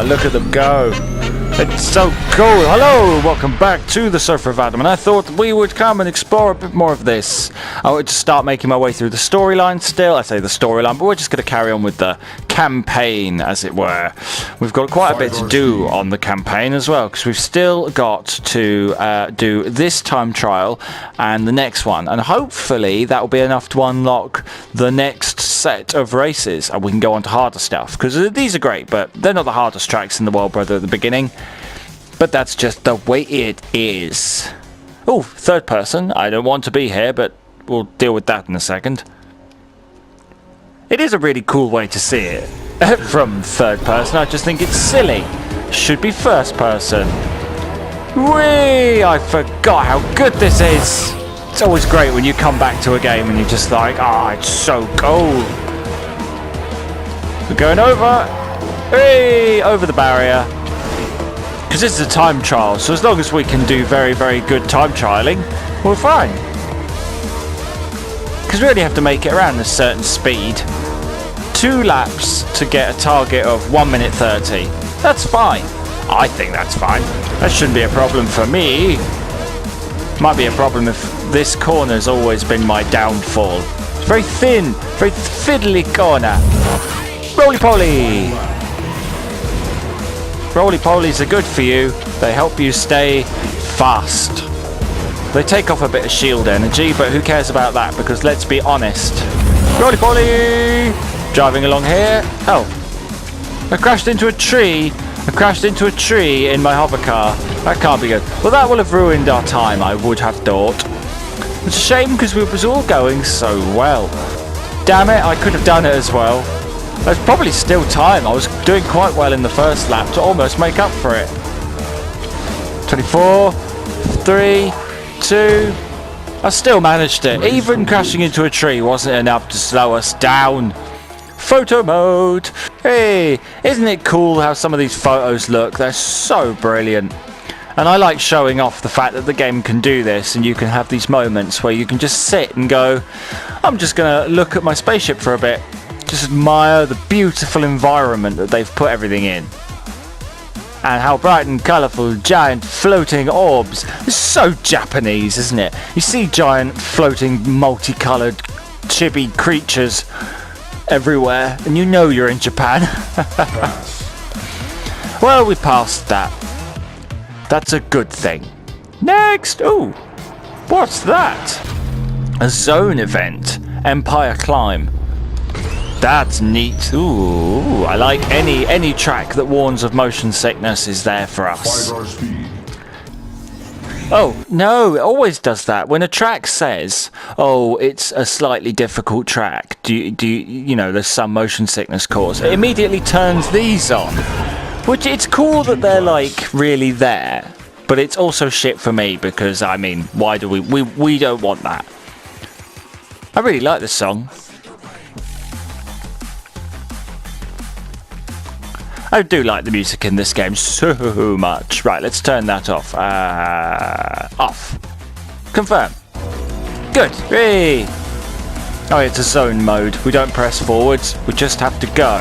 look at them go. It's so cool. Hello, welcome back to the Sofa of Adam, and I thought we would come and explore a bit more of this. I would just start making my way through the storyline still. I say the storyline, but we're just going to carry on with the campaign, as it were. We've got quite a bit to do on the campaign as well, because we've still got to do this time trial and the next one, and hopefully that will be enough to unlock the next set of races, and we can go on to harder stuff, because these are great, but they're not the hardest tracks in the world, brother, at the beginning. But that's just the way it is. Oh, third person. I don't want to be here, but we'll deal with that in a second. It is a really cool way to see it from third person. I just think it's silly. Should be first person. Whee! I forgot how good this is. It's always great when you come back to a game and you're just like, ah, it's so cool. We're going over. Hey! Over the barrier. Because this is a time trial, so as long as we can do very, very good time trialing, we're fine. Because we only have to make it around a certain speed. 2 laps to get a target of 1 minute 30. That's fine. I think that's fine. That shouldn't be a problem for me. Might be a problem if this corner's always been my downfall. It's very thin, very fiddly corner. Roly-poly! Roly-polies are good for you. They help you stay fast. They take off a bit of shield energy, but who cares about that? Because let's be honest. Roly-poly! Driving along here. Oh. I crashed into a tree. I crashed into a tree in my hover car. That can't be good. Well, that will have ruined our time, I would have thought. It's a shame because we was all going so well. Damn it, I could have done it as well. There's probably still time. I was doing quite well in the first lap to almost make up for it. 24, 3, 2. I still managed it. Even crashing into a tree wasn't enough to slow us down. Photo mode. Hey, isn't it cool how some of these photos look? They're so brilliant. And I like showing off the fact that the game can do this, and you can have these moments where you can just sit and go, I'm just going to look at my spaceship for a bit. Just admire the beautiful environment that they've put everything in. And how bright and colourful giant floating orbs. It's so Japanese, isn't it? You see giant floating multicoloured chibi creatures everywhere, and you know you're in Japan. Well, we passed that. That's a good thing. Next! Ooh! What's that? A zone event. Empire Climb. That's neat. Ooh, I like any track that warns of motion sickness is there for us. Oh, no, it always does that. When a track says, oh, it's a slightly difficult track, you know, there's some motion sickness caused, it immediately turns these on. Which, it's cool that they're, like, really there. But it's also shit for me because, I mean, why do we don't want that. I really like this song. I do like the music in this game so much. Right, let's turn that off. Off. Confirm. Good. Hey. Oh, it's a zone mode. We don't press forwards. We just have to go.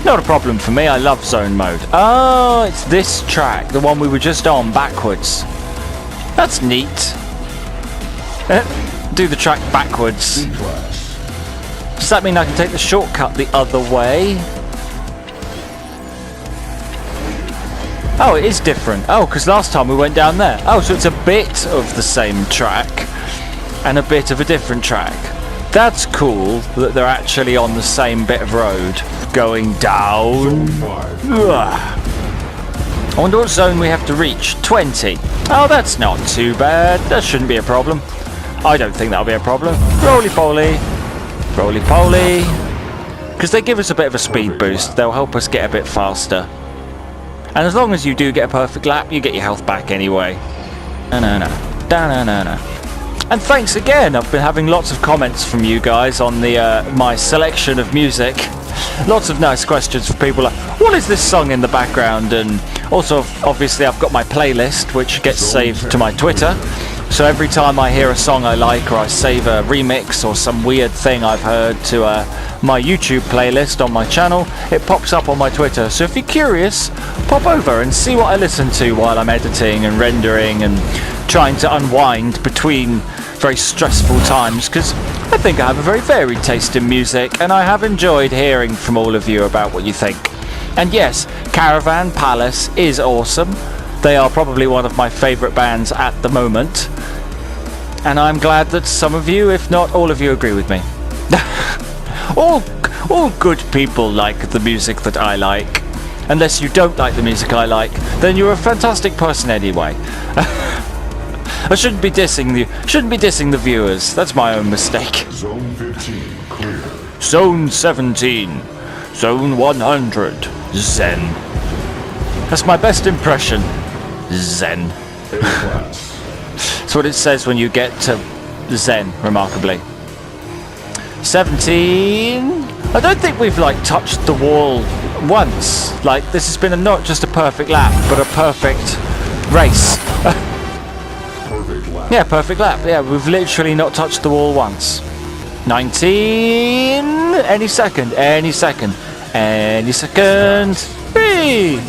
Not a problem for me. I love zone mode. Oh, it's this track. The one we were just on backwards. That's neat. Do the track backwards. Does that mean I can take the shortcut the other way? Oh, it is different. Oh, because last time we went down there. Oh, so it's a bit of the same track and a bit of a different track. That's cool that they're actually on the same bit of road going down. I wonder what zone we have to reach. 20. Oh, that's not too bad. That shouldn't be a problem. I don't think that'll be a problem. Roly-poly. Roly-poly. Because they give us a bit of a speed boost. They'll help us get a bit faster. And as long as you do get a perfect lap, you get your health back anyway. Da-na-na. Da-na-na-na. And thanks again. I've been having lots of comments from you guys on the my selection of music. Lots of nice questions for people like, what is this song in the background? And also, obviously, I've got my playlist, which gets saved to my Twitter. So every time I hear a song I like, or I save a remix or some weird thing I've heard to my YouTube playlist on my channel, it pops up on my Twitter. So if you're curious, pop over and see what I listen to while I'm editing and rendering and trying to unwind between very stressful times, because I think I have a very varied taste in music, and I have enjoyed hearing from all of you about what you think. And yes, Caravan Palace is awesome. They are probably one of my favourite bands at the moment. And I'm glad that some of you, if not all of you, agree with me. all good people like the music that I like. Unless you don't like the music I like, then you're a fantastic person anyway. I shouldn't be dissing the viewers. That's my own mistake. Zone 15 clear. Zone 17. Zone 100. Zen. That's my best impression. Zen. That's what it says when you get to Zen, remarkably. 17. I don't think we've touched the wall once. This has been not just a perfect lap, but a perfect race. Perfect lap. Yeah, perfect lap. Yeah, we've literally not touched the wall once. 19. Any second. Whee!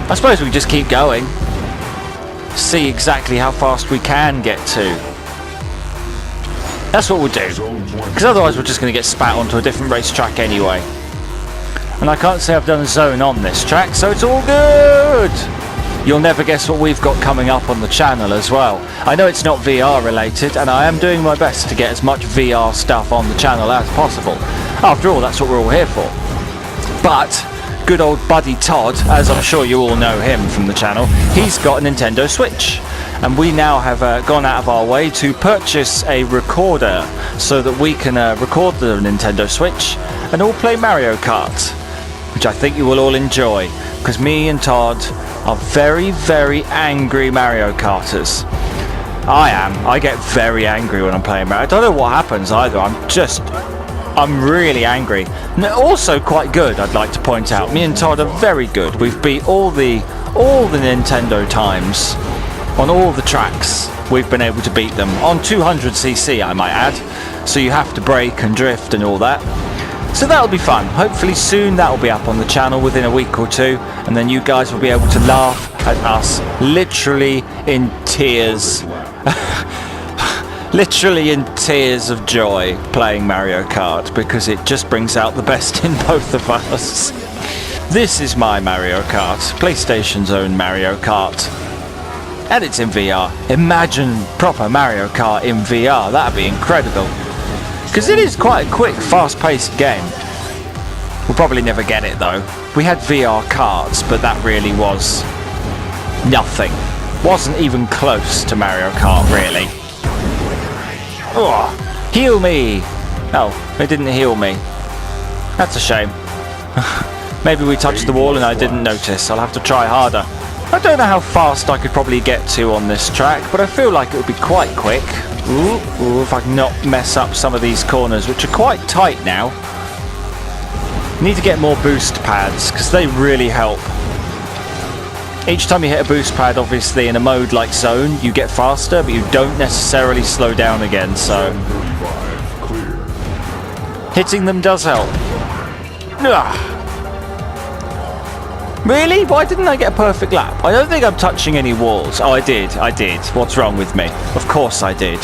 I suppose we just keep going. See exactly how fast we can get to. That's what we'll do. Because otherwise we're just going to get spat onto a different racetrack anyway. And I can't say I've done a zone on this track, so it's all good! You'll never guess what we've got coming up on the channel as well. I know it's not VR related, and I am doing my best to get as much VR stuff on the channel as possible. After all, that's what we're all here for. But good old buddy Todd, as I'm sure you all know him from the channel, he's got a Nintendo Switch. And we now have gone out of our way to purchase a recorder so that we can record the Nintendo Switch and all play Mario Kart, which I think you will all enjoy, because me and Todd are very, very angry Mario Karters. I am. I get very angry when I'm playing Mario. I don't know what happens either. I'm really angry. And also quite good, I'd like to point out. Me and Todd are very good. We've beat all the Nintendo times on all the tracks. We've been able to beat them on 200cc, I might add. So you have to brake and drift and all that. So that'll be fun. Hopefully soon that'll be up on the channel within a week or two, and then you guys will be able to laugh at us literally in tears. Literally in tears of joy playing Mario Kart, because it just brings out the best in both of us. This is my Mario Kart, PlayStation's own Mario Kart. And it's in VR. Imagine proper Mario Kart in VR, that'd be incredible. Because it is quite a quick, fast-paced game. We'll probably never get it though. We had VR karts, but that really was nothing. Wasn't even close to Mario Kart, really. Oh, heal me! Oh, it didn't heal me. That's a shame. Maybe we touched the wall and I didn't notice. I'll have to try harder. I don't know how fast I could probably get to on this track, but I feel like it would be quite quick. Ooh, if I can not mess up some of these corners, which are quite tight now. Need to get more boost pads, because they really help. Each time you hit a boost pad, obviously, in a mode like Zone, you get faster, but you don't necessarily slow down again, so... hitting them does help. Ugh. Really? Why didn't I get a perfect lap? I don't think I'm touching any walls. Oh, I did. What's wrong with me? Of course I did.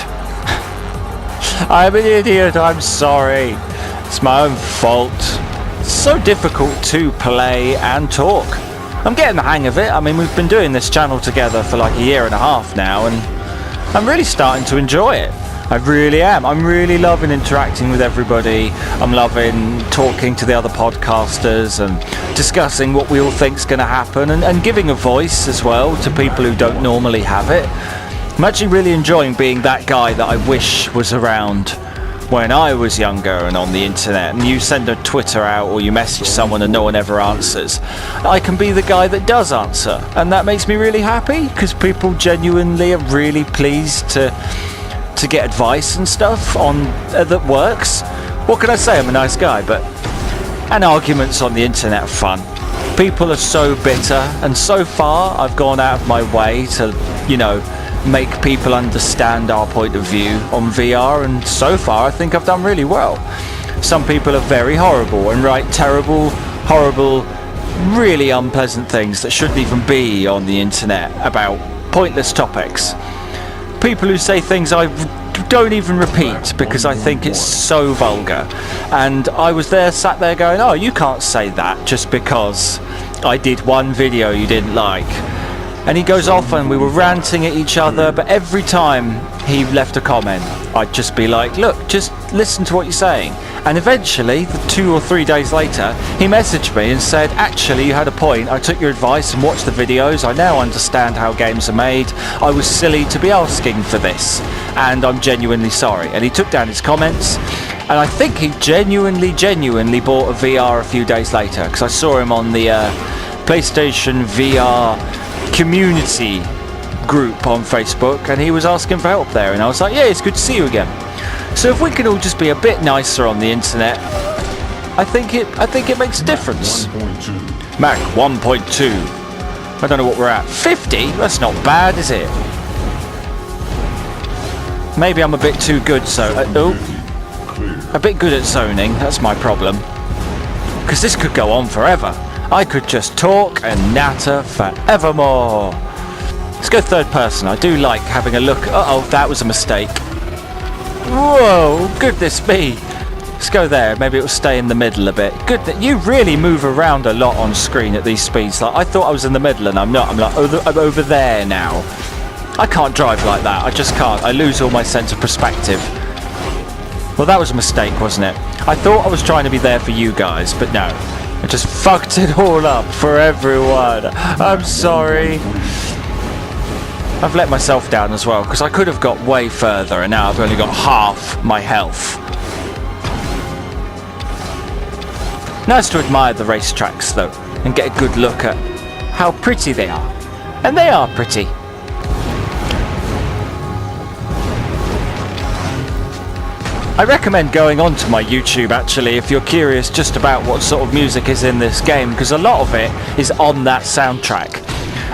I'm an idiot, I'm sorry. It's my own fault. It's so difficult to play and talk. I'm getting the hang of it. I mean, we've been doing this channel together for like a year and a half now, and I'm really starting to enjoy it. I really am. I'm really loving interacting with everybody. I'm loving talking to the other podcasters and discussing what we all think's going to happen, and giving a voice as well to people who don't normally have it. I'm actually really enjoying being that guy that I wish was around when I was younger and on the internet, and you send a Twitter out or you message someone and no one ever answers. I can be the guy that does answer, and that makes me really happy, because people genuinely are really pleased to get advice and stuff on that works. What can I say? I'm a nice guy, and arguments on the internet are fun. People are so bitter, and so far I've gone out of my way to, make people understand our point of view on VR, and so far I think I've done really well. Some people are very horrible and write terrible, horrible, really unpleasant things that shouldn't even be on the internet about pointless topics. People who say things I don't even repeat because I think it's so vulgar. And I was there, sat there going, oh, you can't say that just because I did one video you didn't like. And he goes off and we were ranting at each other, but every time he left a comment, I'd just be like, look, just listen to what you're saying. And eventually, 2 or 3 days later, he messaged me and said, actually, you had a point. I took your advice and watched the videos. I now understand how games are made. I was silly to be asking for this, and I'm genuinely sorry. And he took down his comments, and I think he genuinely bought a VR a few days later, because I saw him on the PlayStation VR community group on Facebook, and he was asking for help there, and I was like, yeah, it's good to see you again. So if we can all just be a bit nicer on the internet, I think it makes a difference. Mac 1.2. I don't know what we're at. 50? That's not bad, is it? Maybe I'm a bit too good, so a bit good at zoning. That's my problem. Because this could go on forever. I could just talk and natter forevermore. Let's go third person. I do like having a look. Uh-oh, that was a mistake. Whoa, goodness me. Let's go there. Maybe it'll stay in the middle a bit. Good that you really move around a lot on screen at these speeds. Like, I thought I was in the middle and I'm not. I'm like, I'm over there now. I can't drive like that. I just can't. I lose all my sense of perspective. Well, that was a mistake, wasn't it? I thought I was trying to be there for you guys, but no. I just fucked it all up for everyone. I'm sorry. I've let myself down as well, because I could have got way further, and now I've only got half my health. Nice to admire the racetracks, though, and get a good look at how pretty they are. And they are pretty. I recommend going onto my YouTube, actually, if you're curious just about what sort of music is in this game, because a lot of it is on that soundtrack.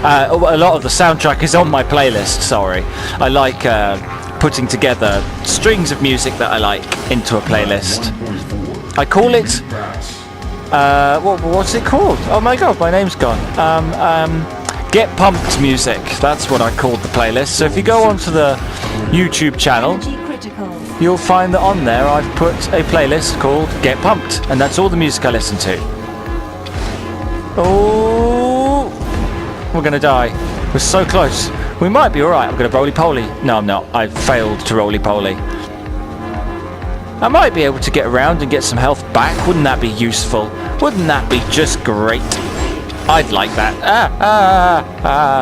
A lot of the soundtrack is on my playlist, sorry. I like putting together strings of music that I like into a playlist. I call it... what's it called? Oh my god, my name's gone. Get Pumped Music. That's what I called the playlist. So if you go onto the YouTube channel, you'll find that on there I've put a playlist called Get Pumped. And that's all the music I listen to. Oh... We're gonna die. We're so close. We might be alright. I'm gonna roly-poly. No, I'm not. I failed to roly-poly. I might be able to get around and get some health back. Wouldn't that be useful? Wouldn't that be just great? I'd like that.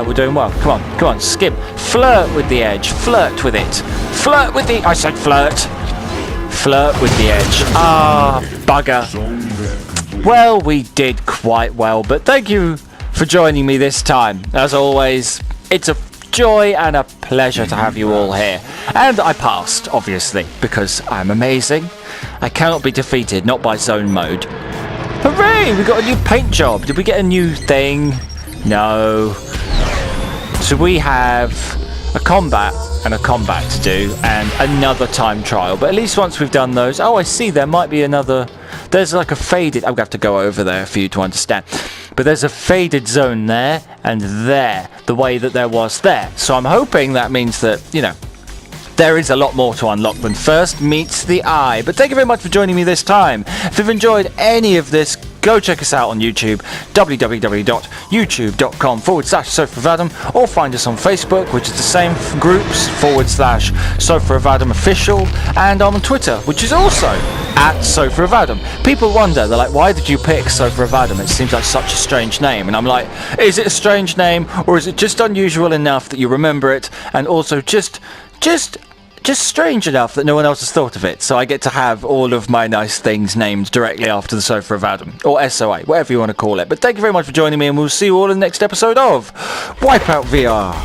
We're doing well. Come on, skim. Flirt with the edge. Flirt with it. Flirt with the... I said flirt. Flirt with the edge. Bugger. Well, we did quite well, but thank you for joining me this time. As always, it's a joy and a pleasure to have you all here. And I passed, obviously, because I'm amazing. I cannot be defeated, not by zone mode. Hooray! We got a new paint job. Did we get a new thing? No. So we have a combat and a combat to do, and another time trial. But at least once we've done those... Oh, I see, there might be another... There's like a faded... I'm going to have to go over there for you to understand. But there's a faded zone there and there, the way that there was there. So I'm hoping that means that, you know, there is a lot more to unlock than first meets the eye. But thank you very much for joining me this time. If you've enjoyed any of this, go check us out on YouTube, www.youtube.com/Sofa of Adam, or find us on Facebook, which is the same groups, /Sofa of Adam official, and I'm on Twitter, which is also @Sofa of Adam. People wonder, they're like, why did you pick Sofa of Adam? It seems like such a strange name. And I'm like, is it a strange name, or is it just unusual enough that you remember it, and also just strange enough that no one else has thought of it? So I get to have all of my nice things named directly after the Sofa of Adam, or SOA, whatever you want to call it. But thank you very much for joining me, and we'll see you all in the next episode of Wipeout VR.